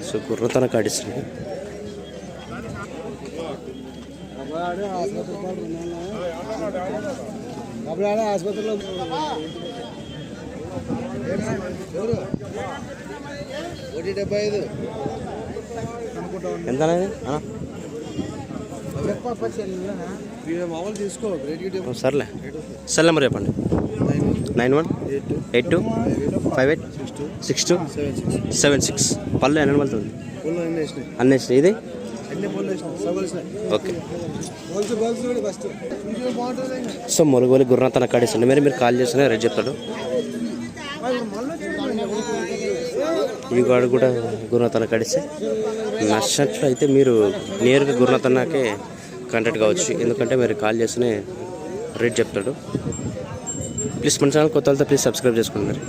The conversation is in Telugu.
సో గుర్రతన కాడిస్తుంది. ఆసుపత్రిలో ఎంత మామూలు తీసుకో. సర్లే సెల్ నెంబర్ చెప్పండి. 9182586276. పళ్ళు ఎన్ని పడుతుంది? అన్నేసి ఇది ఓకే. సో మురుగులు గుర్రతన కాడిస్తుంది. మీరు కాల్ చేసిన రేట్ చెప్తాడు. ఈ గాడు కూడా గుర్రతన కడిస్తే నచ్చినట్లు అయితే మీరు నేరుగా గుర్రతనకే కాంటాక్ట్ కావచ్చు. ఎందుకంటే మీరు కాల్ చేస్తేనే రేట్ చెప్తాడు. ప్లీజ్ మన ఛానల్ కొత్త వాళ్ళతో ప్లీజ్ సబ్స్క్రైబ్ చేసుకోండి. మరి